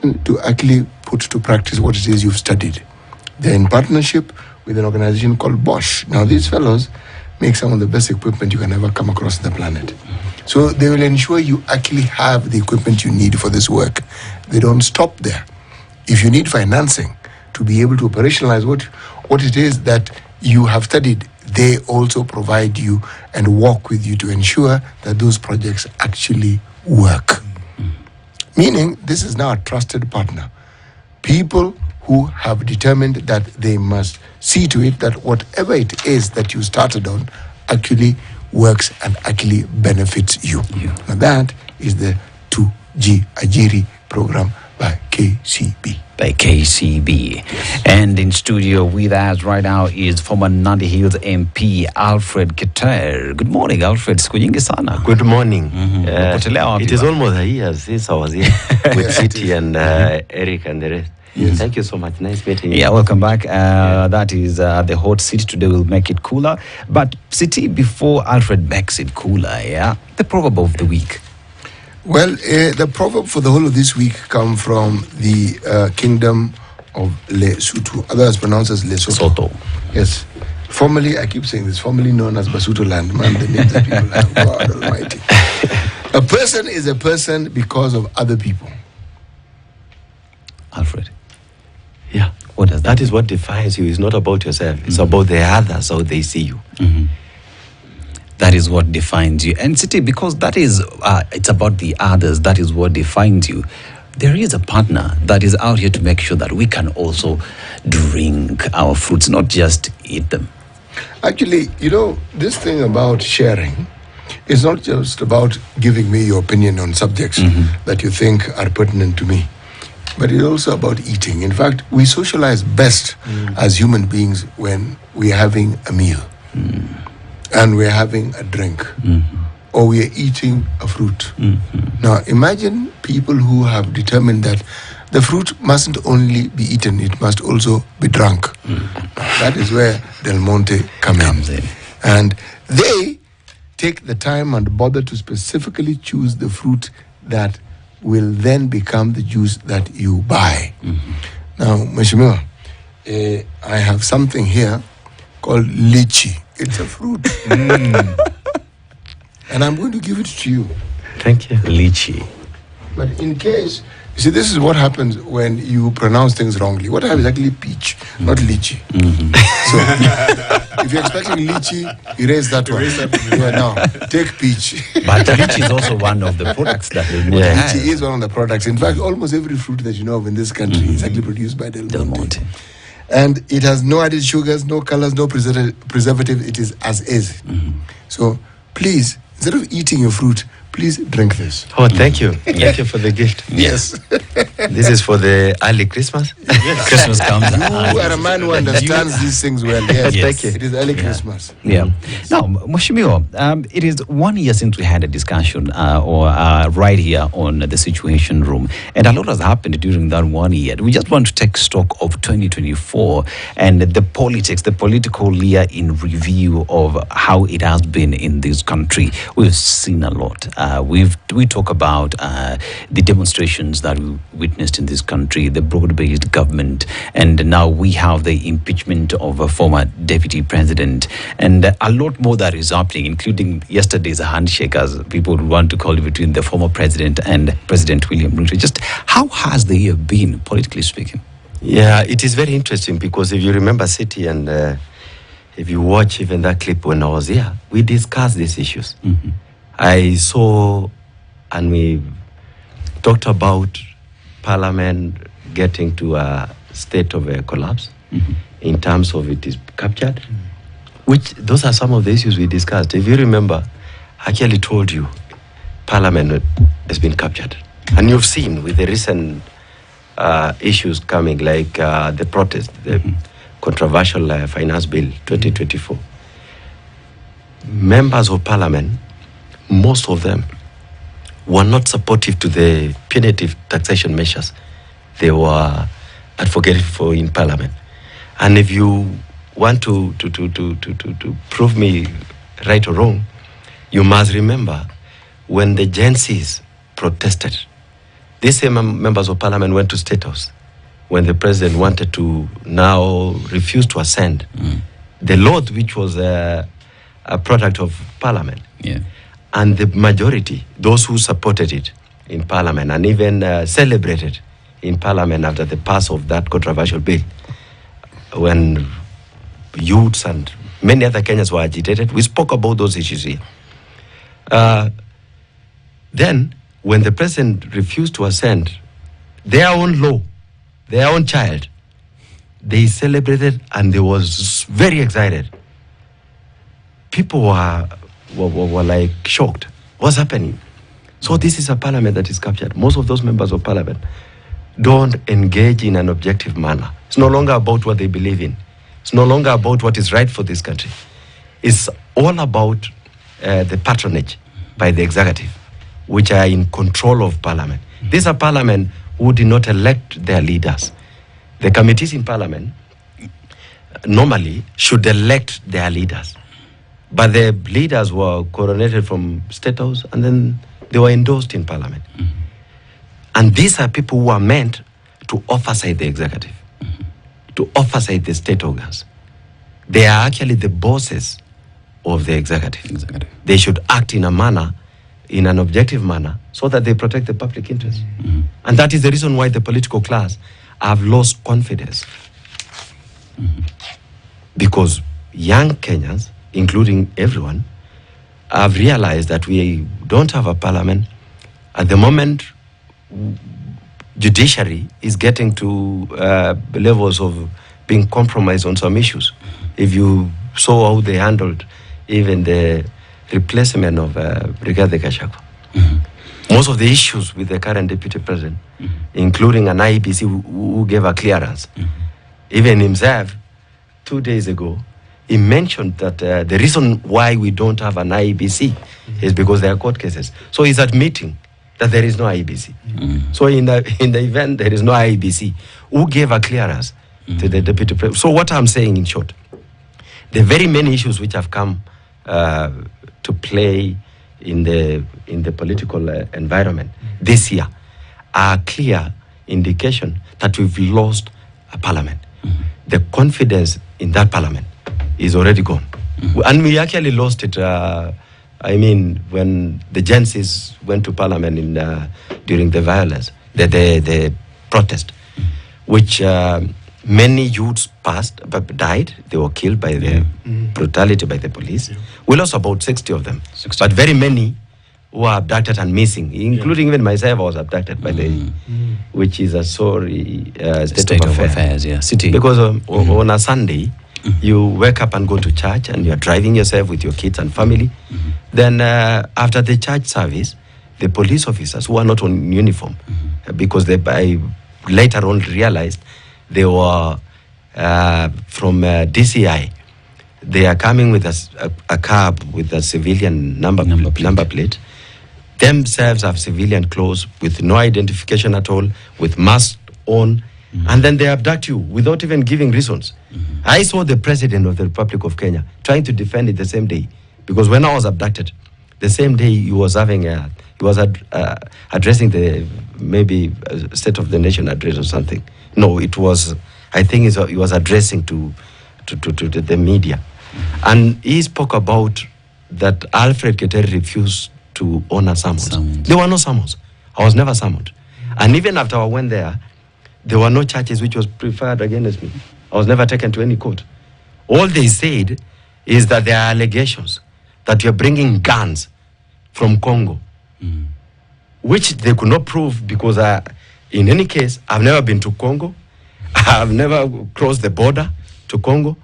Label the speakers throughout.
Speaker 1: to actually put to practice what it is you've studied. They're in partnership with an organization called Bosch. Now, these fellows make some of the best equipment you can ever come across on the planet. So they will ensure you actually have the equipment you need for this work. They don't stop there. If you need financing to be able to operationalize what it is that you have studied, they also provide you and work with you to ensure that those projects actually work. Meaning, this is now a trusted partner. People who have determined that they must see to it that whatever it is that you started on actually works and actually benefits you. Now that is the 2G Ajiri program by KCB.
Speaker 2: Yes. And in studio with us right now is former Nandi Hills MP Alfred Keter. Good morning, Alfred. Sikujingi sana.
Speaker 3: Good morning. It is almost a year since I was here with City and Eric and the rest. Yes. Thank you so much. Nice meeting you.
Speaker 2: Yeah, welcome back. That is the hot seat. Today will make it cooler. But City, before Alfred makes it cooler, the proverb of the week.
Speaker 1: Well, the proverb for the whole of this week come from the kingdom of Lesotho, otherwise pronounced as Lesotho. Yes. Formerly, I keep saying this, formerly known as Basuto land. Man, the name that people have, God Almighty. A person is a person because of other people.
Speaker 2: Alfred.
Speaker 3: Yeah.
Speaker 2: What does that
Speaker 3: That is what defines you. It's not about yourself. It's about the others, how they see you.
Speaker 2: That is what defines you. And City, because that is, it's about the others, that is what defines you. There is a partner that is out here to make sure that we can also drink our fruits, not just eat them.
Speaker 1: Actually, this thing about sharing is not just about giving me your opinion on subjects that you think are pertinent to me, but it's also about eating. In fact, we socialize best as human beings when we're having a meal. And we're having a drink, or we're eating a fruit. Now, imagine people who have determined that the fruit mustn't only be eaten, it must also be drunk. That is where Del Monte comes in. And they take the time and bother to specifically choose the fruit that will then become the juice that you buy. Now, Mheshimiwa, I have something here called lychee. It's a fruit. And I'm going to give it to you.
Speaker 3: Thank you.
Speaker 2: Lychee.
Speaker 1: But in case, you see, this is what happens when you pronounce things wrongly. What I have is actually peach, not lychee. So, if you're expecting lychee, erase that one. Now, take peach.
Speaker 2: But lychee is also one of the products that we know.
Speaker 1: Lychee is one of the products. In fact, almost every fruit that you know of in this country is actually produced by Del Monte. And it has no added sugars, no colors, no preservative. It is as is. So please, instead of eating your fruit, please drink this.
Speaker 3: Oh, thank you. Thank you for the gift.
Speaker 1: Yes.
Speaker 3: This is for the early Christmas.
Speaker 2: Christmas comes.
Speaker 1: You are a man who understands these things well. Yes.
Speaker 3: Thank you.
Speaker 1: It is early Christmas.
Speaker 2: Yeah. Now, Mheshimiwa, it is 1 year since we had a discussion right here on the Situation Room. And a lot has happened during that 1 year. We just want to take stock of 2024 and the politics, the political year in review of how it has been in this country. We've seen a lot. We talk about the demonstrations that we witnessed in this country, the broad-based government, and now we have the impeachment of a former deputy president, and a lot more that is happening, including yesterday's handshake, as people want to call it, between the former president and President William Ruto. Just how has the year been, politically speaking?
Speaker 3: Yeah, it is very interesting because if you remember City and if you watch even that clip when I was here, we discussed these issues. I saw and we talked about Parliament getting to a state of a collapse in terms of it is captured, which those are some of the issues we discussed. If you remember, I actually told you Parliament has been captured. And you've seen with the recent issues coming like the protest, the controversial finance bill 2024. Members of Parliament, most of them were not supportive to the punitive taxation measures they were advocating for in Parliament. And if you want to prove me right or wrong, you must remember when the Gen Zs protested These same members of parliament went to State House when the president wanted to now refuse to ascend the law, which was a product of parliament.
Speaker 2: Yeah.
Speaker 3: And the majority, those who supported it in parliament and even celebrated in parliament after the pass of that controversial bill, when youths and many other Kenyans were agitated, we spoke about those issues here. Then, when the president refused to ascend their own law, their own child, they celebrated and they was very excited. People were like shocked. What's happening? So this is a parliament that is captured. Most of those members of parliament don't engage in an objective manner. It's no longer about what they believe in. It's no longer about what is right for this country. It's all about the patronage by the executive, which are in control of parliament. These are parliament who did not elect their leaders. The committees in parliament normally should elect their leaders. But the leaders were coronated from State House and then they were endorsed in parliament. And these are people who are meant to oversight the executive, to oversight the state organs. They are actually the bosses of the executive. They should act in a manner, in an objective manner, so that they protect the public interest. And that is the reason why the political class have lost confidence. Because young Kenyans, including everyone, have realized that we don't have a parliament. At the moment, judiciary is getting to levels of being compromised on some issues. If you saw how they handled even the replacement of Rigathi Gachagua. Most of the issues with the current deputy president, including an IEBC who gave a clearance. Even himself, 2 days ago, he mentioned that the reason why we don't have an IEBC is because there are court cases. So he's admitting that there is no IEBC. So in the event there is no IEBC, who gave a clearance to the deputy president? So what I'm saying in short, the very many issues which have come to play in the political environment this year are clear indication that we've lost a parliament. The confidence in that parliament is already gone. And we actually lost it, when the Gensis went to parliament during the violence, the protest, which many youths died. They were killed by the brutality by the police. We lost about 60 of them. But very many who are abducted and missing, including even myself, I was abducted by which is a sorry state of affairs.
Speaker 2: City.
Speaker 3: Because on a Sunday, you wake up and go to church and you're driving yourself with your kids and family. Then after the church service, the police officers who are not on uniform, because I later on realized they were from DCI. They are coming with a cab with a civilian number plate. Themselves have civilian clothes with no identification at all, with masks on, and then they abduct you without even giving reasons. I saw the president of the Republic of Kenya trying to defend it the same day, because when I was abducted, the same day he was having addressing the maybe State of the Nation address or something. No, it was, I think he was addressing to the media. And he spoke about that Alfred Keter refused to honor summons. There were no summons. I was never summoned. And even after I went there were no charges which was preferred against me. I was never taken to any court. All they said is that there are allegations that you're bringing guns from Congo, which they could not prove because in any case, I've never been to Congo. I've never crossed the border to Congo.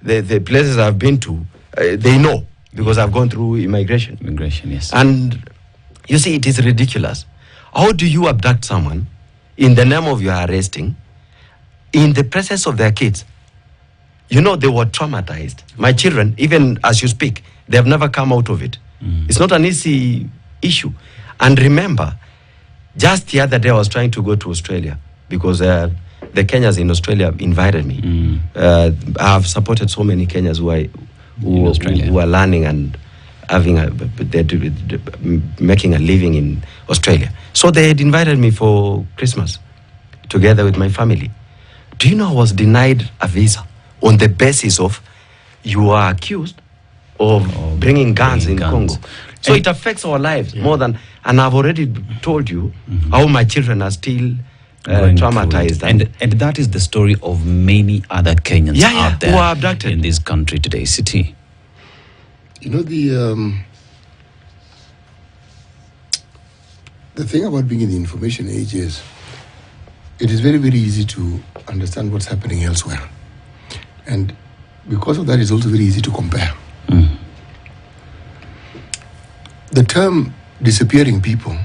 Speaker 3: The places I've been to, they know because I've gone through immigration.
Speaker 2: Immigration, yes.
Speaker 3: And you see, it is ridiculous. How do you abduct someone in the name of your arresting in the presence of their kids? You know, they were traumatized. My children, even as you speak, they have never come out of it. It's not an easy issue. And remember, just the other day I was trying to go to Australia because the Kenyans in Australia invited me. I've supported so many Kenyans who are learning and making a living in Australia. So they had invited me for Christmas together with my family. Do you know I was denied a visa on the basis of you are accused of bringing guns in Congo? So it affects our lives more than, and I've already told you how my children are still traumatized.
Speaker 2: And that is the story of many other Kenyans out there
Speaker 3: who are abducted
Speaker 2: in this country today, City.
Speaker 1: You know, the thing about being in the information age is it is very, very easy to understand what's happening elsewhere. And because of that, it's also very easy to compare. The term disappearing people,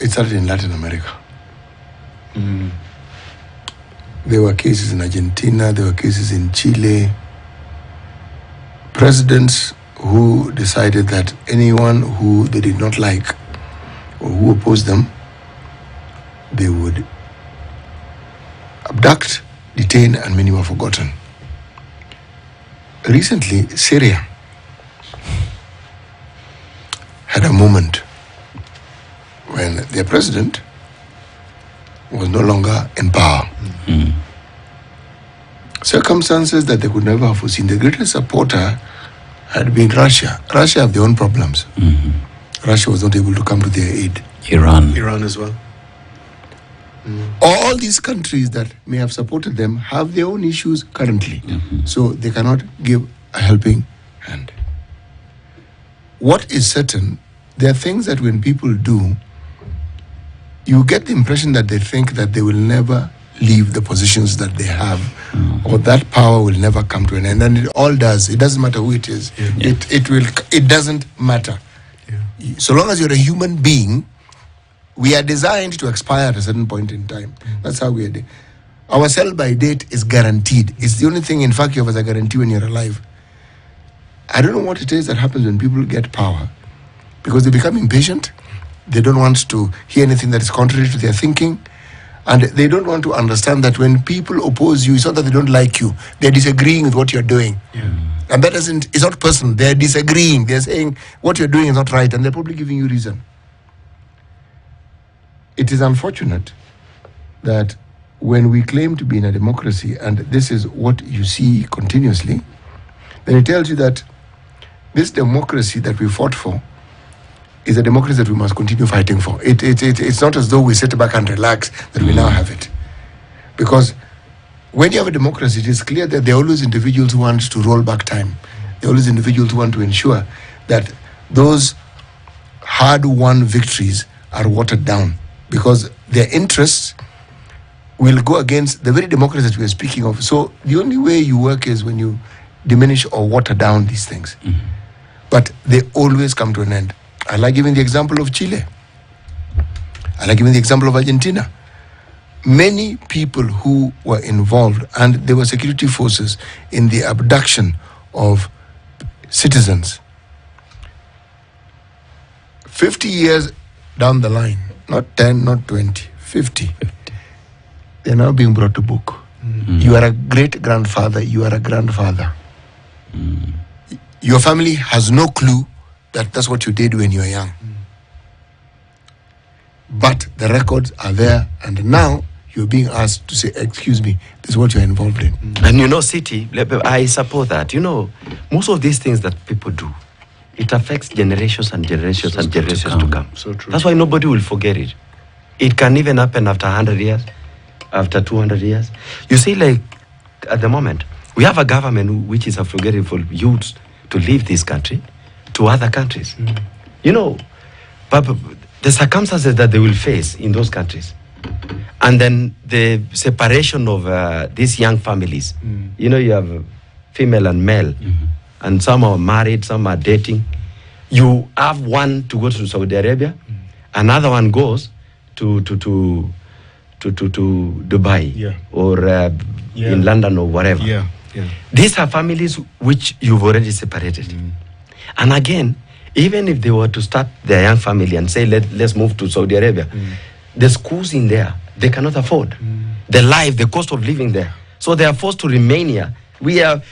Speaker 1: it started in Latin America. There were cases in Argentina, there were cases in Chile. Presidents who decided that anyone who they did not like or who opposed them, they would abduct, detain, and many were forgotten. Recently, Syria had a moment when their president was no longer in power. Circumstances that they could never have foreseen. The greatest supporter had been Russia. Russia have their own problems. Russia was not able to come to their aid.
Speaker 4: Iran as well.
Speaker 1: All these countries that may have supported them have their own issues currently. So they cannot give a helping hand. What is certain, there are things that when people do, you get the impression that they think that they will never leave the positions that they have, or that power will never come to an end. And it all does. It doesn't matter who it is. It doesn't matter. So long as you're a human being, we are designed to expire at a certain point in time. That's how we are. Our sell-by date is guaranteed. It's the only thing, in fact, you have as a guarantee when you're alive. I don't know what it is that happens when people get power, because they become impatient. They don't want to hear anything that is contrary to their thinking. And they don't want to understand that when people oppose you, it's not that they don't like you. They're disagreeing with what you're doing. And that it's not personal. They're disagreeing. They're saying what you're doing is not right. And they're probably giving you reason. It is unfortunate that when we claim to be in a democracy, and this is what you see continuously, then it tells you that this democracy that we fought for is a democracy that we must continue fighting for. It's not as though we sit back and relax that we now have it. Because when you have a democracy, it is clear that there are always individuals who want to roll back time. There are always individuals who want to ensure that those hard-won victories are watered down, because their interests will go against the very democracy that we are speaking of. So the only way you work is when you diminish or water down these things. But they always come to an end. I like giving the example of Chile. I like giving the example of Argentina. Many people who were involved, and there were security forces in the abduction of citizens. 50 years down the line, not 10, not 20, 50. They're now being brought to book. You are a great-grandfather, you are a grandfather. Your family has no clue that that's what you did when you were young. But the records are there, and now you're being asked to say, excuse me, this is what you're involved in.
Speaker 3: And you know, City, I support that. You know, most of these things that people do, it affects generations and generations and generations to come.
Speaker 4: So true.
Speaker 3: That's why nobody will forget it. It can even happen after 100 years, after 200 years. You see, like, at the moment, we have a government which is forgetting for youths to leave this country to other countries. You know, but the circumstances that they will face in those countries, and then the separation of these young families. You know, you have female and male, and some are married, some are dating. You have one to go to Saudi Arabia, another one goes to Dubai or in London or whatever. These are families which you've already separated. And again, even if they were to start their young family and say, let's move to Saudi Arabia, the schools in there, they cannot afford. The life, the cost of living there. So they are forced to remain here We are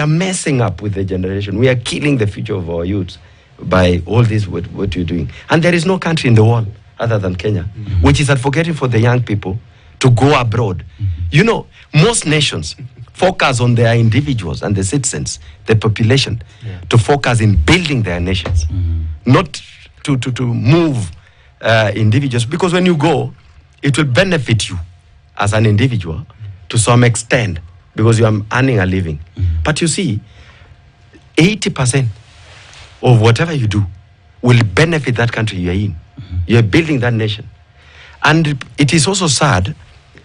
Speaker 3: messing up with the generation. We are killing the future of our youth by all this what you're doing. And there is no country in the world other than Kenya, which is advocating for the young people to go abroad. You know, most nations focus on their individuals and the citizens, the population, to focus in building their nations, not to move individuals. Because when you go, it will benefit you as an individual to some extent, because you are earning a living. But you see, 80% of whatever you do will benefit that country you are in. You are building that nation. And it is also sad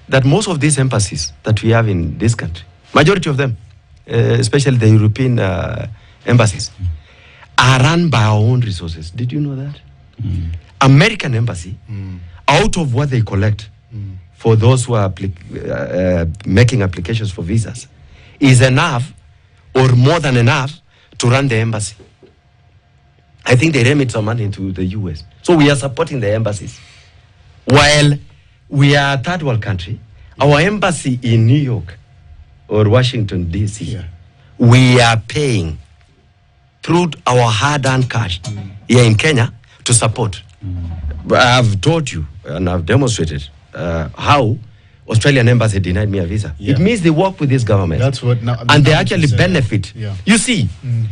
Speaker 3: that most of these embassies that we have in this country, majority of them, especially the European embassies, are run by our own resources. Did you know that? American embassy, out of what they collect for those who are making applications for visas, is enough or more than enough to run the embassy. I think they remit some money into the US. So we are supporting the embassies. While we are a third world country, our embassy in New York or Washington, D.C., we are paying through our hard-earned cash here in Kenya to support. I've told you and I've demonstrated how Australian embassy denied me a visa. It means they work with this government.
Speaker 4: That's what now,
Speaker 3: and they actually benefit. You see,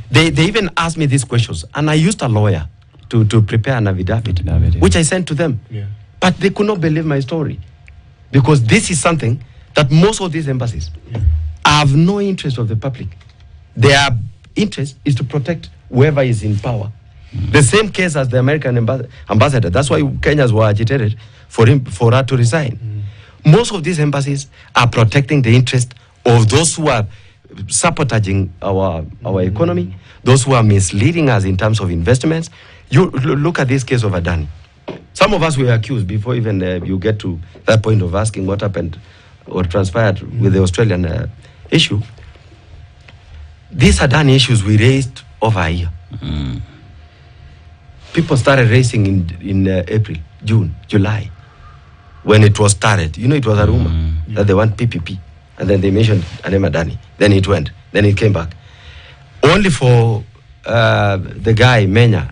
Speaker 3: they even asked me these questions, and I used a lawyer to prepare an affidavit, which I sent to them. But they could not believe my story, because this is something that most of these embassies have no interest of the public. Their interest is to protect whoever is in power. The same case as the American ambassador. That's why Kenyans were agitated for her to resign. Most of these embassies are protecting the interest of those who are sabotaging our economy, those who are misleading us in terms of investments. You look at this case of Adani. Some of us were accused before even you get to that point of asking what happened or transpired with the Australian issue. These Adani issues we raised over a year. People started raising in April, June, July, when it was started. You know, it was a rumor that they want PPP. And then they mentioned Adani. Then it went. Then it came back. Only for the guy, Menya,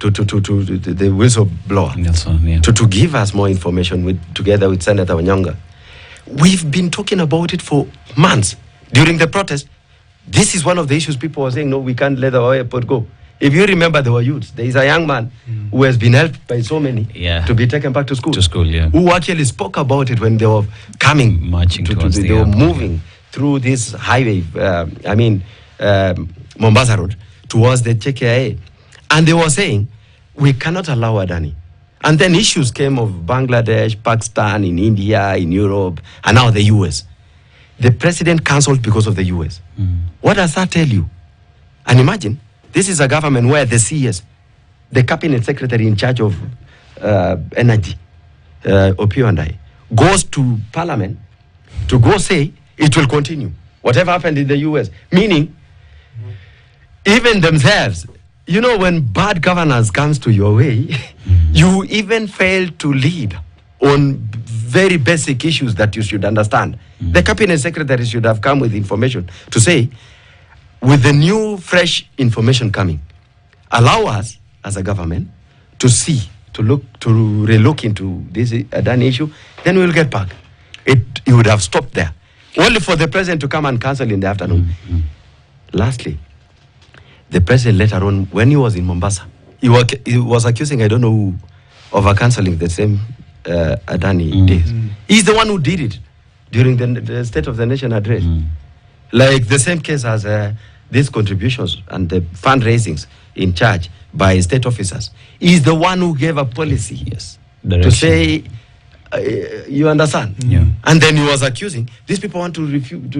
Speaker 3: to the whistleblower, to give us more information together with Senator Wanyonga. We've been talking about it for months. During the protest, this is one of the issues people were saying, no, we can't let our airport go. If you remember, there were youths. There is a young man who has been helped by so many to be taken back to school. Who actually spoke about it when they were coming, marching towards they were moving through this highway, Mombasa Road, towards the JKIA. And they were saying, we cannot allow Adani. And then issues came of Bangladesh, Pakistan, in India, in Europe, and now the US. The president cancelled because of the US. What does that tell you? And imagine, this is a government where the CS, the cabinet secretary in charge of energy, Opio and I, goes to parliament to go say it will continue. Whatever happened in the US. Meaning, even themselves, you know, when bad governance comes to your way, you even fail to lead on very basic issues that you should understand. The cabinet secretary should have come with information to say, with the new, fresh information coming, allow us as a government to see, to relook into this Adani issue, then we'll get back. It would have stopped there. Only for the president to come and cancel in the afternoon. Lastly, the president later on, when he was in Mombasa, he was accusing, I don't know who, of cancelling the same Adani days. He's the one who did it during the State of the Nation address. Like the same case as these contributions and the fundraisings in charge by state officers. He's the one who gave a policy to say, you understand? And then he was accusing, these people want to refuse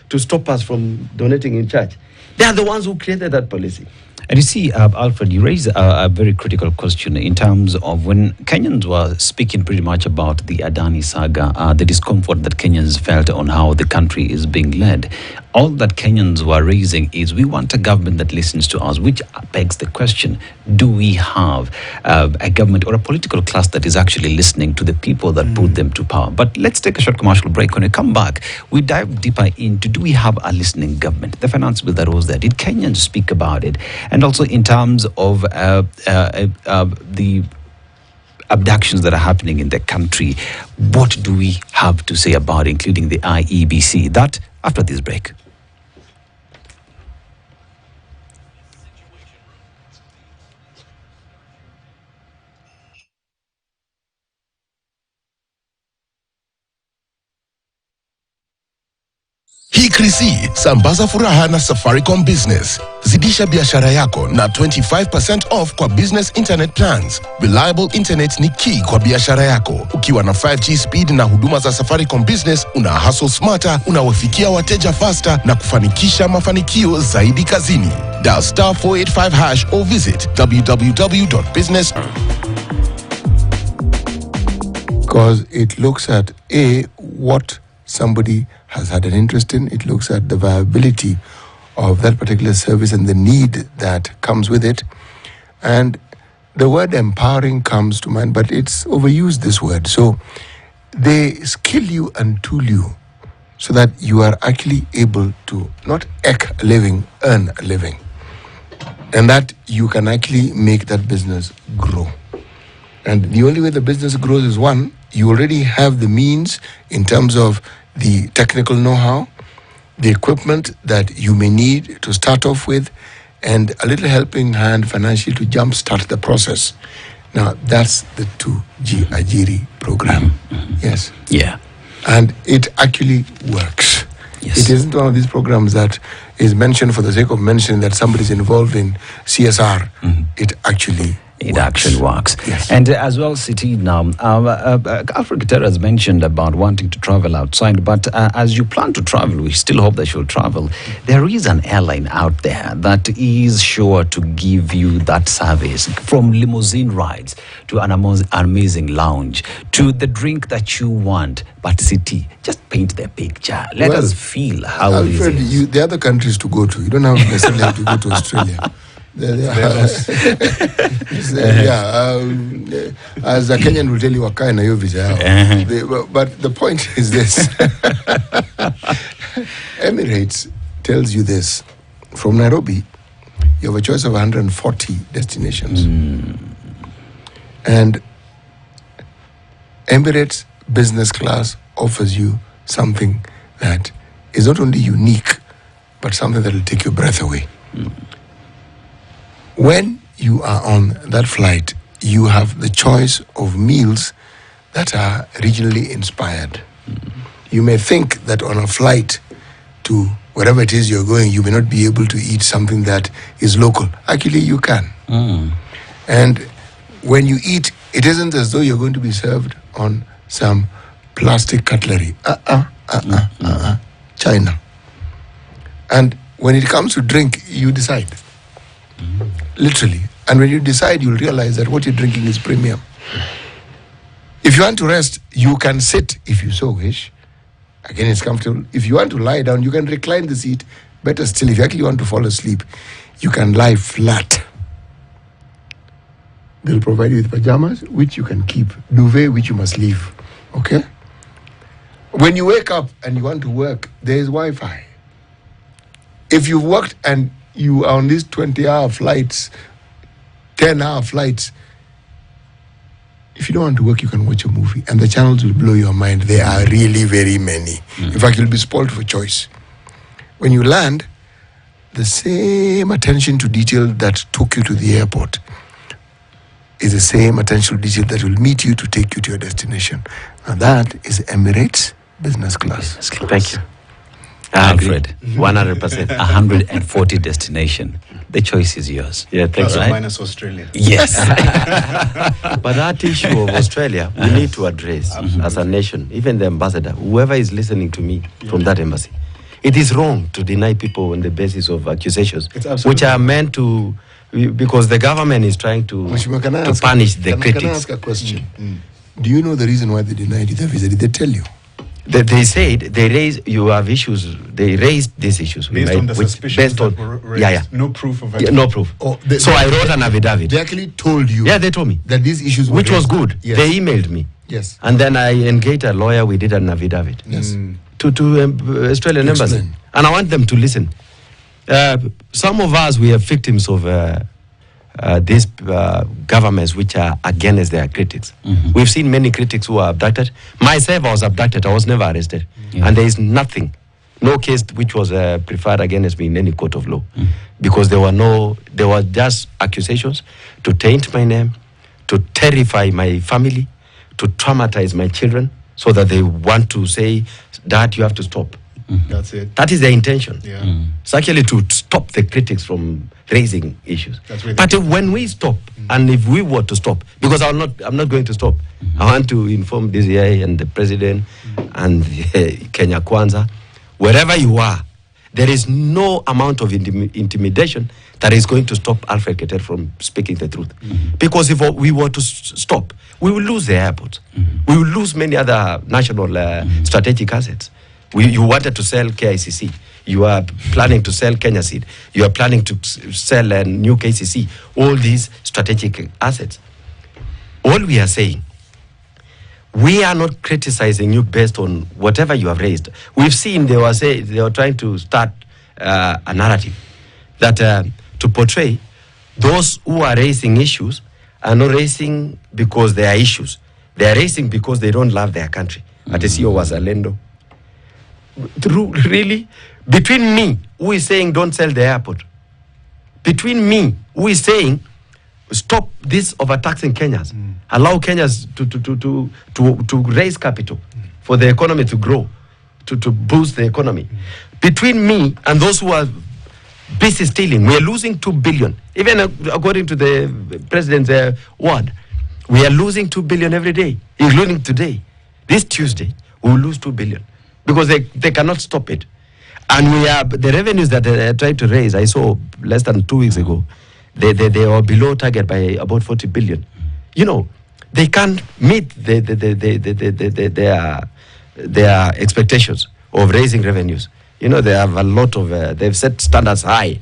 Speaker 3: to stop us from donating in church. They are the ones who created that policy.
Speaker 2: And you see, Alfred, you raise a very critical question in terms of when Kenyans were speaking pretty much about the Adani saga, the discomfort that Kenyans felt on how the country is being led. all that Kenyans were raising is we want a government that listens to us, which begs the question, do we have a government or a political class that is actually listening to the people that put them to power? But let's take a short commercial break. When we come back, we dive deeper into, do we have a listening government? The finance bill that was there, did Kenyans speak about it? And also in terms of the abductions that are happening in the country, what do we have to say about it, including the IEBC? That after this break.
Speaker 4: Hii Krisi, sambaza furaha na Safaricom Business. Zidisha biashara yako na 25% off kwa business internet plans. Reliable internet ni key kwa biashara yako. Ukiwa na 5G speed na huduma za Safaricom Business, una hustle smarter, unawafikia wateja faster na kufanikisha mafanikio zaidi kazini. Dial *485# or visit www.business.
Speaker 1: Because it looks at what somebody has had an interest in. It looks at the viability of that particular service and the need that comes with it. And the word empowering comes to mind, but it's overused, this word. So they skill you and tool you so that you are actually able to not eke a living, earn a living. And that you can actually make that business grow. And the only way the business grows is, one, you already have the means in terms of the technical know-how, the equipment that you may need to start off with, and a little helping hand financially to jumpstart the process. Now, that's the 2G Ajiri program. Yes.
Speaker 2: Yeah.
Speaker 1: And it actually works.
Speaker 2: Yes.
Speaker 1: It isn't one of these programs that is mentioned for the sake of mentioning that somebody's involved in CSR. It actually
Speaker 2: works.
Speaker 1: Yes.
Speaker 2: And as well, City, now, Alfred Keter has mentioned about wanting to travel outside, but as you plan to travel, we still hope that you'll travel. There is an airline out there that is sure to give you that service, from limousine rides to an amazing lounge to the drink that you want. But City, just paint the picture. Let us feel how
Speaker 1: Alfred,
Speaker 2: it is.
Speaker 1: there are other countries to go to. You don't have necessarily have to go to Australia. As a Kenyan will tell you, wakae na hiyo visa yao. But the point is this. Emirates tells you this. From Nairobi, you have a choice of 140 destinations. And Emirates business class offers you something that is not only unique, but something that will take your breath away. When you are on that flight, you have the choice of meals that are regionally inspired. You may think that on a flight to wherever it is you're going, you may not be able to eat something that is local. Actually, you can. And when you eat, it isn't as though you're going to be served on some plastic cutlery. China. And when it comes to drink, you decide. Literally. And when you decide, you'll realize that what you're drinking is premium. If you want to rest, you can sit if you so wish. Again, it's comfortable. If you want to lie down, you can recline the seat. Better still, if you actually want to fall asleep, you can lie flat. They'll provide you with pajamas, which you can keep. Duvet, which you must leave. Okay? When you wake up and you want to work, there is Wi-Fi. If you've worked and you are on these 20-hour flights, 10-hour flights, if you don't want to work, you can watch a movie. And the channels will blow your mind. There are really very many. In fact, you'll be spoiled for choice. When you land, the same attention to detail that took you to the airport is the same attention to detail that will meet you to take you to your destination. And that is Emirates Business Class.
Speaker 3: Thank you.
Speaker 2: Alfred,
Speaker 3: 100%.
Speaker 2: 140 destination. The choice is yours.
Speaker 3: Yeah, thanks.
Speaker 5: Plus or minus Australia.
Speaker 2: Yes.
Speaker 3: But that issue of Australia, we need to address as a nation, even the ambassador, whoever is listening to me from that embassy. It is wrong to deny people on the basis of accusations, which are meant to, because the government is trying to punish the critics.
Speaker 1: Can I ask a question? Do you know the reason why they denied you the visa? Did they tell you?
Speaker 3: They said you have issues. They raised these issues
Speaker 5: based on the suspicions that were raised. No proof of it.
Speaker 3: No proof. So I wrote an affidavit.
Speaker 1: They actually told you.
Speaker 3: Yeah, they told me
Speaker 1: that these issues were
Speaker 3: which
Speaker 1: raised.
Speaker 3: was good.
Speaker 1: Yes.
Speaker 3: They emailed me.
Speaker 1: Yes.
Speaker 3: And then I engaged a lawyer. We did an affidavit.
Speaker 1: Yes.
Speaker 3: To Australian Embassy. And I want them to listen. Some of us, we are victims of these governments which are against their critics. We've seen many critics who are abducted. Myself, I was abducted. I was never arrested. And there is nothing, no case which was preferred against me in any court of law. Because there were just accusations to taint my name, to terrify my family, to traumatize my children, so that they want to say, Dad, you have to stop.
Speaker 5: That's it.
Speaker 3: That is their intention.
Speaker 5: Yeah.
Speaker 3: It's actually to stop the critics from raising issues.
Speaker 5: But
Speaker 3: when we stop, and if we were to stop, because I'm not going to stop. I want to inform DCI and the president and Kenya Kwanza, wherever you are, there is no amount of intimidation that is going to stop Alfred Keter from speaking the truth. Because if we were to stop, we will lose the airport. We will lose many other national strategic assets. You wanted to sell KICC. You are planning to sell Kenya Seed. You are planning to sell a new KCC. All these strategic assets. All we are saying, we are not criticizing you based on whatever you have raised. We've seen they were trying to start a narrative that to portray those who are raising issues are not raising because they are issues. They are raising because they don't love their country. Atesio was Alendo. Really? Between me, who is saying don't sell the airport, between me, who is saying stop this overtaxing Kenyans, allow Kenyans to raise capital for the economy to grow, to boost the economy. Between me and those who are busy stealing, we are losing 2 billion. Even according to the president's word, we are losing 2 billion every day, including today. This Tuesday, we will lose 2 billion. Because they cannot stop it. And the revenues that they tried to raise, I saw less than 2 weeks ago, they are below target by about 40 billion. You know, they can't meet their expectations of raising revenues. You know, they have a lot of, they've set standards high.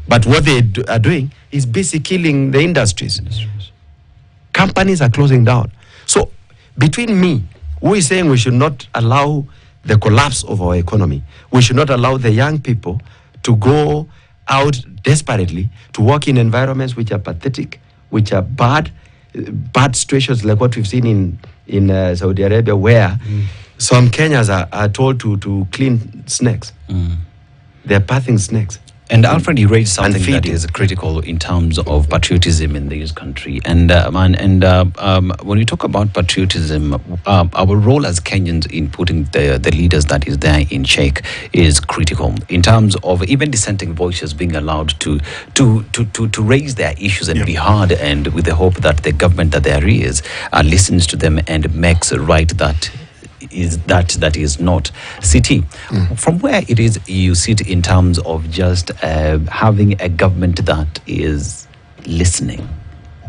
Speaker 3: But what they are doing is basically killing the industries. Companies are closing down. So between me, who is saying we should not allow the collapse of our economy, we should not allow the young people to go out desperately to work in environments which are pathetic, which are bad situations like what we've seen in Saudi Arabia, where some Kenyans are told to clean snakes. They're bathing snakes.
Speaker 2: And Alfred, you raised something that is critical in terms of patriotism in this country. And when you talk about patriotism, our role as Kenyans in putting the leaders that is there in check is critical in terms of even dissenting voices being allowed to raise their issues and be heard, and with the hope that the government that there is listens to them and makes right that is not CT. From where it is you sit in terms of just having a government that is listening,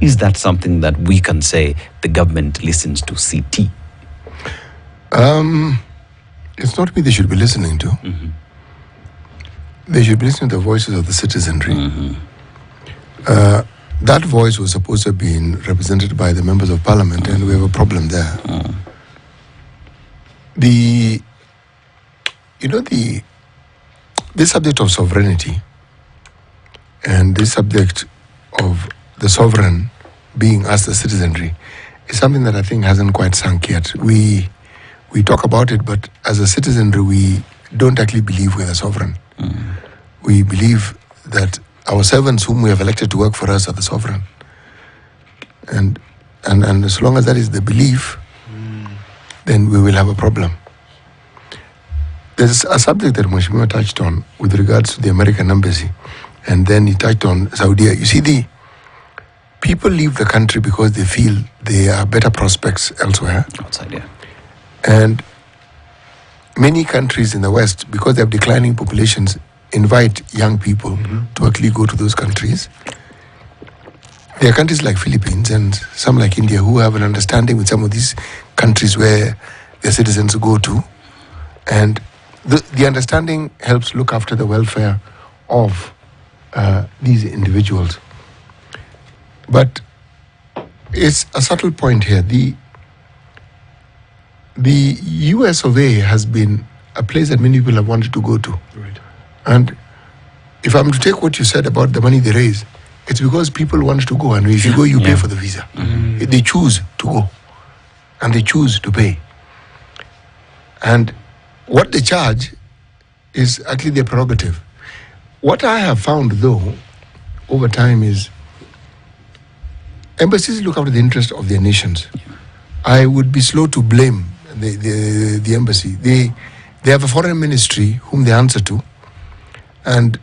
Speaker 2: is that something that we can say the government listens to CT?
Speaker 1: It's not me they should be listening to. They should be listening to the voices of the citizenry. That voice was supposed to have been represented by the members of parliament, and we have a problem there. This subject of sovereignty and this subject of the sovereign being us, the citizenry, is something that I think hasn't quite sunk yet. We talk about it, but as a citizenry, we don't actually believe we're the sovereign. We believe that our servants whom we have elected to work for us are the sovereign. And as long as that is the belief, then we will have a problem. There's a subject that Mheshimiwa touched on with regards to the American embassy, and then he touched on Saudi. You see, the people leave the country because they feel there are better prospects elsewhere.
Speaker 2: Outside, yeah.
Speaker 1: And many countries in the West, because they have declining populations, invite young people to actually go to those countries. There are countries like Philippines and some like India who have an understanding with some of these countries where their citizens go to, And the understanding helps look after the welfare of these individuals. But it's a subtle point here. The US of A has been a place that many people have wanted to go to.
Speaker 5: Right.
Speaker 1: And if I'm to take what you said about the money they raise, it's because people want to go. And if you go, you pay for the visa. They choose to go. And they choose to pay. And what they charge is actually their prerogative. What I have found, though, over time is embassies look after the interest of their nations. I would be slow to blame the embassy. They have a foreign ministry whom they answer to, and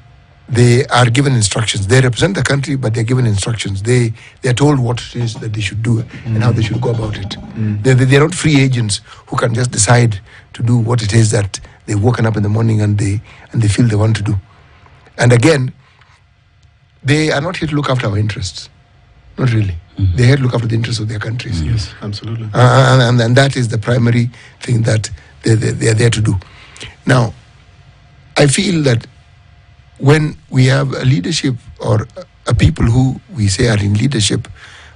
Speaker 1: they are given instructions. They represent the country, but they're given instructions. They are told what it is that they should do and how they should go about it. They're not free agents who can just decide to do what it is that they've woken up in the morning and they feel they want to do. And again, they are not here to look after our interests. Not really. They're here to look after the interests of their countries.
Speaker 5: Yes, absolutely.
Speaker 1: And that is the primary thing that they are there to do. Now, I feel that when we have a leadership or a people who we say are in leadership,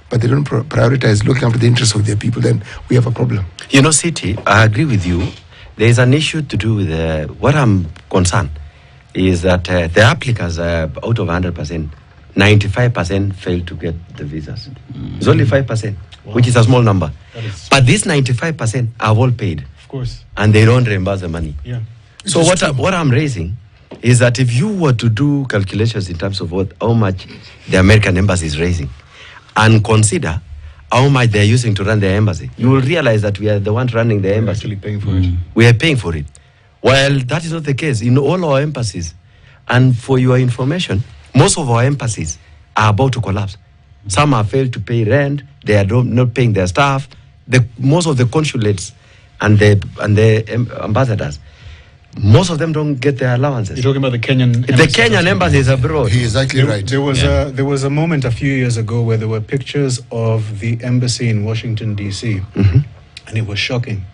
Speaker 1: but they don't prioritize looking after the interests of their people, then we have a problem.
Speaker 3: You know, City, I agree with you. There is an issue to do with what I'm concerned is that the applicants out of 100%, 95% fail to get the visas. It's only 5%, which is a small number. But these 95% are all paid.
Speaker 5: Of course.
Speaker 3: And they don't reimburse the money.
Speaker 5: Yeah.
Speaker 3: So what I'm raising is that if you were to do calculations in terms of how much the American embassy is raising and consider how much they're using to run their embassy, you will realize that we are the ones running the embassy.
Speaker 5: Actually paying for it.
Speaker 3: We are paying for it. Well, that is not the case in all our embassies. And for your information, most of our embassies are about to collapse. Some have failed to pay rent. They are not paying their staff. Most of the consulates and the ambassadors, most of them don't get their allowances.
Speaker 5: You're talking about the Kenyan
Speaker 3: embassy. The Kenyan embassy is abroad.
Speaker 1: He is exactly right.
Speaker 5: There was a moment a few years ago where there were pictures of the embassy in Washington, D.C. And it was shocking.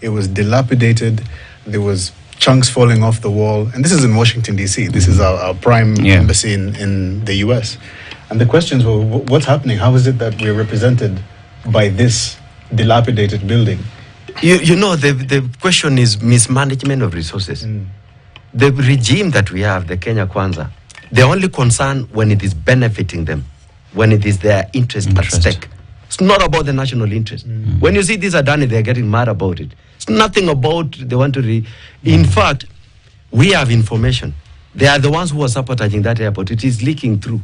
Speaker 5: It was dilapidated. There was chunks falling off the wall. And this is in Washington, D.C. This is our prime embassy in the U.S. And the questions were, what's happening? How is it that we're represented by this dilapidated building?
Speaker 3: You know, the question is mismanagement of resources. The regime that we have, the Kenya Kwanza, they're only concerned when it is benefiting them, when it is their interest at stake. It's not about the national interest. When you see this Adani, they're getting mad about it. It's nothing about they want to In fact, we have information. They are the ones who are sabotaging that airport. It is leaking through.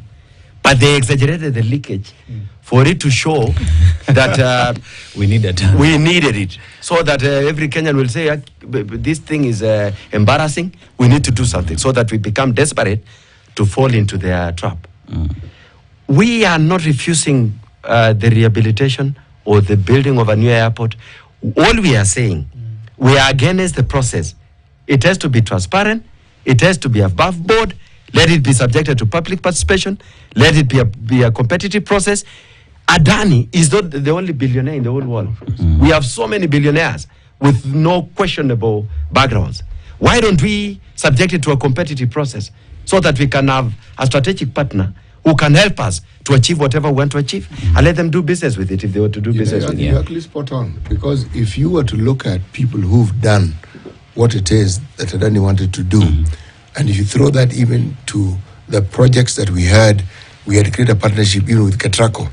Speaker 3: But they exaggerated the leakage for it to show that
Speaker 2: we needed
Speaker 3: it. So that every Kenyan will say, this thing is embarrassing. We need to do something. So that we become desperate to fall into their trap. We are not refusing the rehabilitation or the building of a new airport. All we are saying, we are against the process. It has to be transparent. It has to be above board. Let it be subjected to public participation. Let it be a competitive process. Adani is not the only billionaire in the whole world. We have so many billionaires with no questionable backgrounds. Why don't we subject it to a competitive process so that we can have a strategic partner who can help us to achieve whatever we want to achieve and let them do business with it if they were to do business with it.
Speaker 1: You're actually spot on, because if you were to look at people who've done what it is that Adani wanted to do, and if you throw that even to the projects that we had created a partnership even with Ketraco.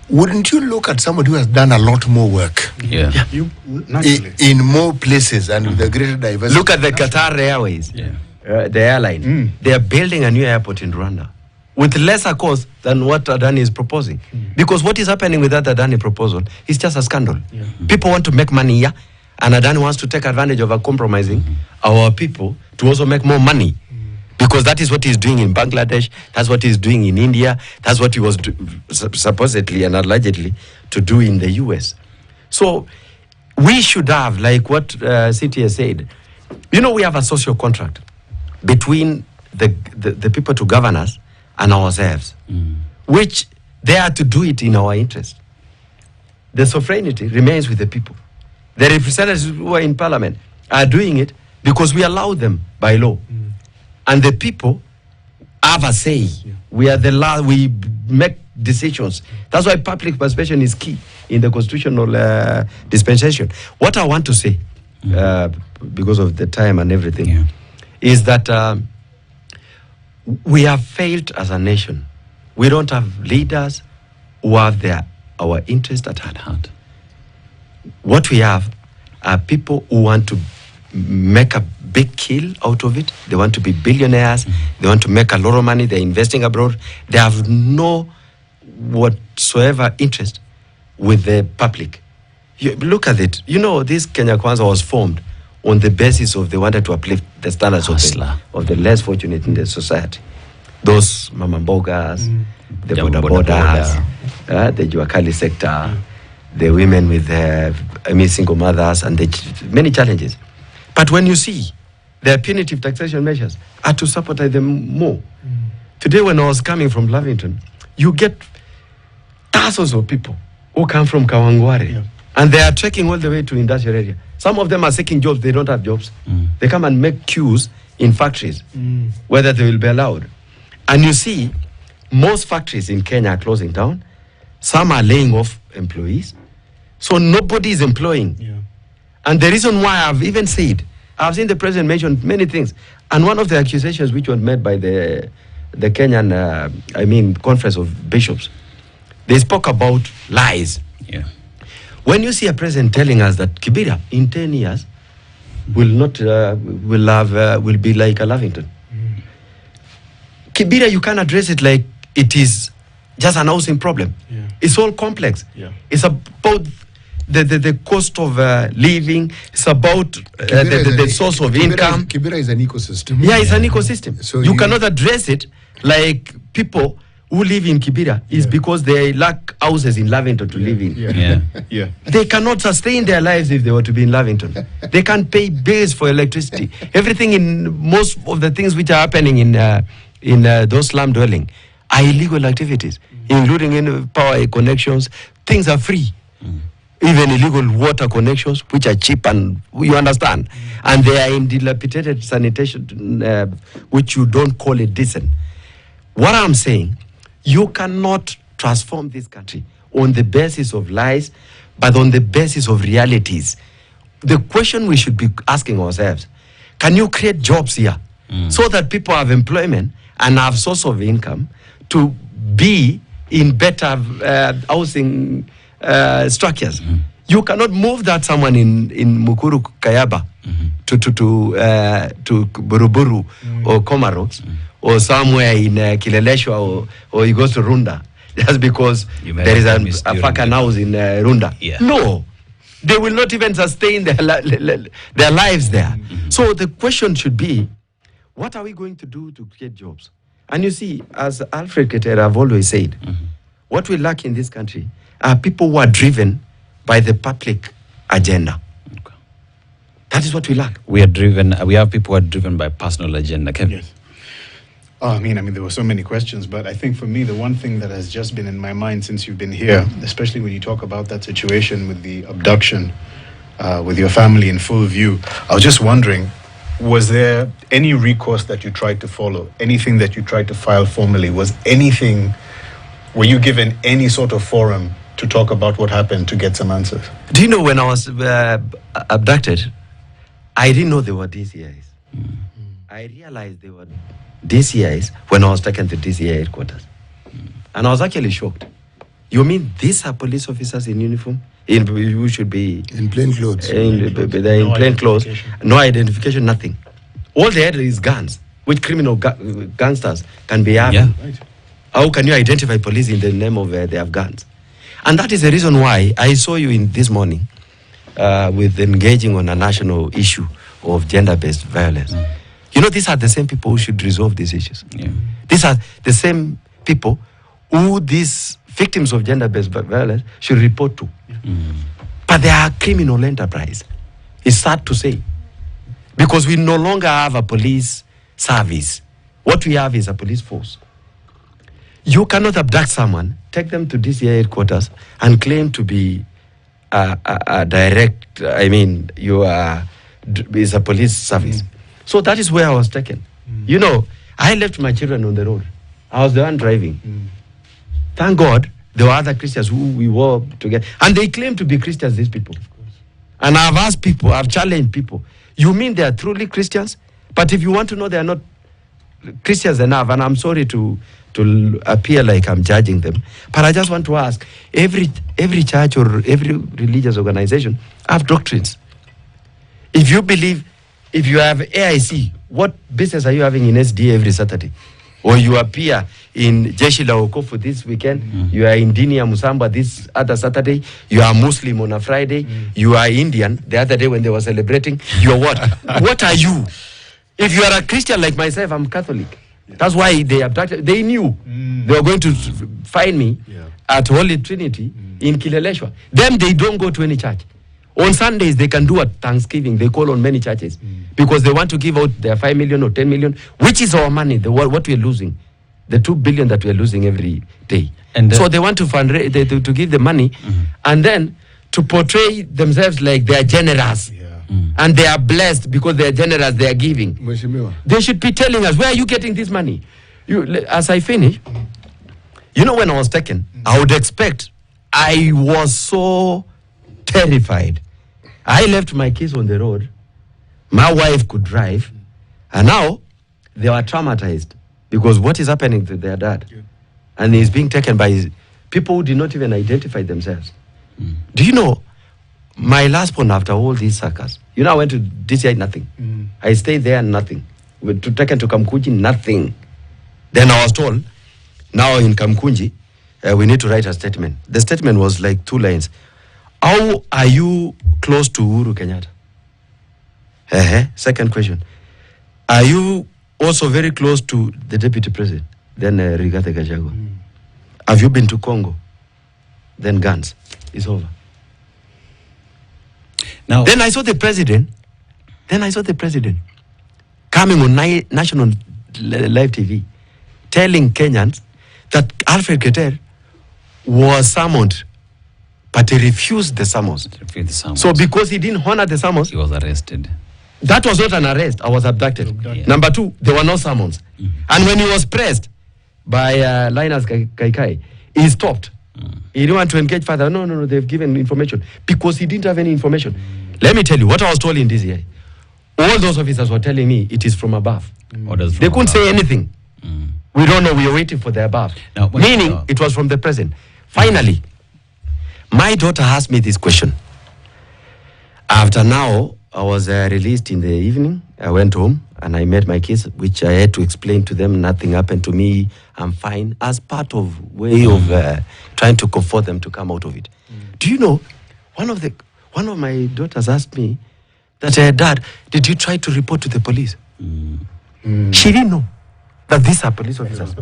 Speaker 1: Wouldn't you look at somebody who has done a lot more work? In more places and with a greater diversity?
Speaker 3: Look at the Qatar Airways, the airline. They are building a new airport in Rwanda with lesser cost than what Adani is proposing. Because what is happening with that Adani proposal is just a scandal. People want to make money here, and Adani wants to take advantage of compromising our people to also make more money. Because that is what he's doing in Bangladesh, that's what he's doing in India, that's what he was supposedly and allegedly to do in the US. So we should have, like what CT has said, we have a social contract between the people to govern us and ourselves, which they are to do it in our interest. The sovereignty remains with the people. The representatives who are in parliament are doing it because we allow them by law. And the people have a say. We are the law, we make decisions. That's why public participation is key in the constitutional dispensation. What I want to say, because of the time and everything, is that we have failed as a nation. We don't have leaders who have our interest at heart. What we have are people who want to make a big kill out of it. They want to be billionaires. They want to make a lot of money. They're investing abroad. They have no whatsoever interest with the public. Look at it. You know, this Kenya Kwanza was formed on the basis of they wanted to uplift the standards of the less fortunate in the society. Those mama mbogas, the boda, the Juakali sector, the women with single mothers, and many challenges. But when you see their punitive taxation measures are to support them more. Today, when I was coming from Lavington, you get thousands of people who come from Kawangware, and they are trekking all the way to industrial area. Some of them are seeking jobs, they don't have jobs. They come and make queues in factories, whether they will be allowed. And you see, most factories in Kenya are closing down. Some are laying off employees. So nobody is employing. And the reason why I've even said, I've seen the president mention many things. And one of the accusations which was made by the Kenyan, Conference of Bishops, they spoke about lies. When you see a president telling us that Kibera in 10 years will be like a Lavington. Kibera, you can't address it like it is just an housing problem. It's all complex. It's about the cost of living. It's about the source of income.
Speaker 1: Kibera is an ecosystem.
Speaker 3: It's an ecosystem. So you cannot address it like people who live in Kibera is because they lack houses in Lavington to live in. They cannot sustain their lives if they were to be in Lavington. They can't pay bills for electricity. Everything in most of the things which are happening in those slum dwelling are illegal activities, including in power connections. Things are free. Even illegal water connections, which are cheap, and you understand. And they are in dilapidated sanitation, which you don't call it decent. What I'm saying, you cannot transform this country on the basis of lies, but on the basis of realities. The question we should be asking ourselves, can you create jobs here so that people have employment and have source of income to be in better housing structures? You cannot move that someone in Mukuru Kayaba to Buruburu or Komaroks or somewhere in Kileleshwa or you go to Runda just because there is a fucking house in Runda. No, they will not even sustain their lives there. So the question should be, what are we going to do to create jobs? And you see, as Alfred Keter have always said, what we lack in this country are people who are driven by the public agenda. That is what we lack.
Speaker 2: We have people who are driven by personal agenda. Kevin?
Speaker 5: Yes. I mean, there were so many questions, but I think for me, the one thing that has just been in my mind since you've been here, especially when you talk about that situation with the abduction, with your family in full view, I was just wondering, was there any recourse that you tried to follow? Anything that you tried to file formally? Were you given any sort of forum to talk about what happened to get some answers?
Speaker 3: Do you know when I was abducted, I didn't know they were DCIs. I realized they were DCIs when I was taken to DCI headquarters. And I was actually shocked. You mean these are police officers in uniform? Who should be...
Speaker 1: in plain clothes.
Speaker 3: They're in plain clothes. No identification, nothing. All they had is guns, which criminal gangsters can be having. How can you identify police in the name of they have guns? And that is the reason why I saw you in this morning with engaging on a national issue of gender-based violence. You know, these are the same people who should resolve these issues. These are the same people who these victims of gender-based violence should report to. But they are criminal enterprise. It's sad to say. Because we no longer have a police service. What we have is a police force. You cannot abduct someone, take them to DCI headquarters, and claim to be a direct, I mean, is a police service. So that is where I was taken. You know, I left my children on the road. I was the one driving. Thank God there were other Christians who we were together. And they claim to be Christians, these people. And I've asked people, I've challenged people, you mean they are truly Christians? But if you want to know they are not Christians enough, and I'm sorry to appear like I'm judging them, but I just want to ask, every church or every religious organization have doctrines. If you believe, if you have AIC, what business are you having in SDA every Saturday? Or you appear in Jeshi la Wokovu this weekend, you are in Dinia Musamba this other Saturday, you are Muslim on a Friday, you are Indian the other day when they were celebrating, you are what? What are you? If you are a Christian like myself, I'm Catholic. That's why they abducted. They knew they were going to find me at Holy Trinity in Kileleshwa. Them, they don't go to any church. On Sundays, they can do a Thanksgiving. They call on many churches because they want to give out their 5 million or 10 million, which is our money, what we are losing, the 2 billion that we are losing every day. And so they want to fundraise, to give the money, and then to portray themselves like they are generous. And they are blessed because they are generous, they are giving. They should be telling us, where are you getting this money? As I finish, you know, when I was taken, I would expect, I was so terrified. I left my kids on the road. My wife could drive. And now they were traumatized because what is happening to their dad? And he's being taken by people who did not even identify themselves. Do you know, my last one after all these circus, you know, I went to DCI, nothing. I stayed there, nothing. Taken to Kamkunji, nothing. Then I was told, now in Kamkunji, we need to write a statement. The statement was like 2 lines. How are you close to Uhuru Kenyatta? Second question. Are you also very close to the deputy president? Then Rigathi Gachagua. Have you been to Congo? Then guns. It's over. Now, then I saw the president coming on national live TV telling Kenyans that Alfred Keter was summoned, but he refused the summons. So because he didn't honor the summons,
Speaker 2: he was arrested.
Speaker 3: That was not an arrest. I was abducted. Number 2, there were no summons. And when he was pressed by Linus Kaikai, he stopped. He didn't want to engage further. No, they've given information. Because he didn't have any information. Let me tell you, what I was told in this year, all those officers were telling me it is from above. They couldn't say anything. We don't know, we are waiting for the above. Now, meaning, it was from the president. Finally, my daughter asked me this question. After now, I was released in the evening. I went home and I met my kids, which I had to explain to them, nothing happened to me, I'm fine, as part of way of trying to comfort them to come out of it. Do you know, one of my daughters asked me that, Dad, did you try to report to the police? She didn't know that these are police officers.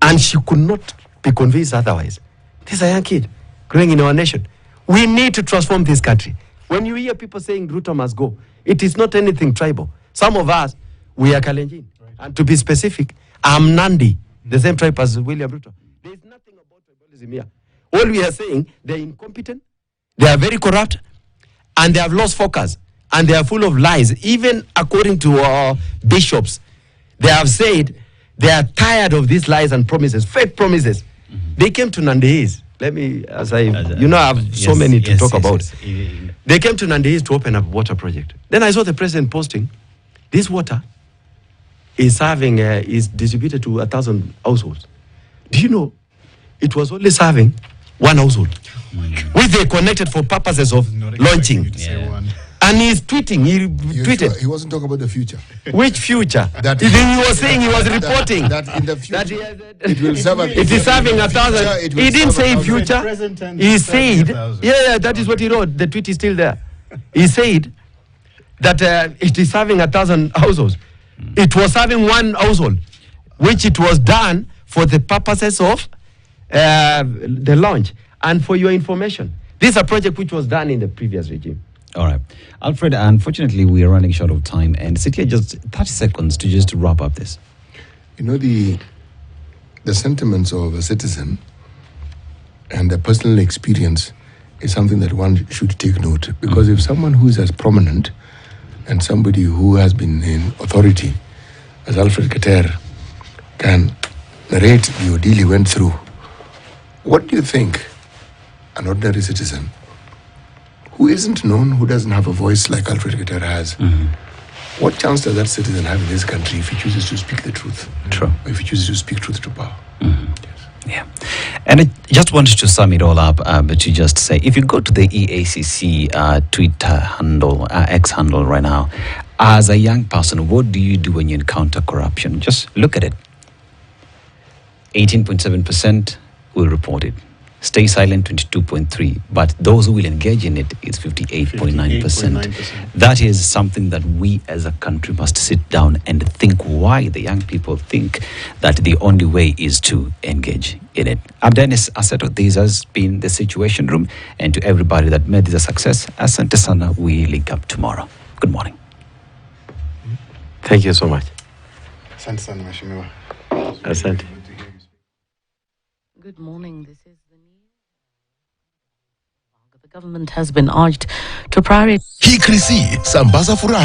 Speaker 3: And she could not be convinced otherwise. This is a young kid growing in our nation. We need to transform this country. When you hear people saying Ruto must go, it is not anything tribal. Some of us, we are Kalenjin. And to be specific, I'm Nandi, the same tribe as William Ruto. There is nothing about tribalism here. All we are saying, they're incompetent, they are very corrupt, and they have lost focus, and they are full of lies. Even according to our bishops, they have said they are tired of these lies and promises, fake promises. They came to Nandehis. Let me, I have so many to talk about. They came to Nandehis to open a water project. Then I saw the president posting, this water is distributed to 1,000 households. Do you know, it was only serving 1 household, which they connected for purposes of launching. And he's tweeting, he tweeted.
Speaker 1: Sure? He wasn't talking about the future.
Speaker 3: Which future?
Speaker 1: He
Speaker 3: was saying, he was reporting.
Speaker 1: That in the future, it will serve
Speaker 3: it is serving 1,000. He didn't say future. He said, that is what he wrote. The tweet is still there. He said that it is serving 1,000 households. It was serving 1 household, which it was done for the purposes of the launch. And for your information, this is a project which was done in the previous regime.
Speaker 2: All right. Alfred, unfortunately, we are running short of time. And sit here just 30 seconds to just wrap up this.
Speaker 1: You know, the sentiments of a citizen and their personal experience is something that one should take note. Because if someone who is as prominent and somebody who has been in authority as Alfred Keter can narrate the ordeal he went through, what do you think an ordinary citizen who isn't known, who doesn't have a voice like Alfred Keter has, what chance does that citizen have in this country if he chooses to speak the truth?
Speaker 2: True.
Speaker 1: Or if he chooses to speak truth to power?
Speaker 2: Yeah. And I just wanted to sum it all up, but to just say, if you go to the EACC Twitter handle, X handle right now, as a young person, what do you do when you encounter corruption? Just look at it. 18.7% will report it. Stay silent, 22.3%. But those who will engage in it is 58.9%. That is something that we as a country must sit down and think why the young people think that the only way is to engage in it. Adani Aseto, this has been the Situation Room. And to everybody that made this a success, Asante Sana, we link up tomorrow. Good morning.
Speaker 3: Thank you so much.
Speaker 5: Asante sana, Mheshimiwa.
Speaker 3: Asante.
Speaker 6: Good morning. This is the news. The government has been urged to prioritize.
Speaker 4: Hii krisi, sambaza furaha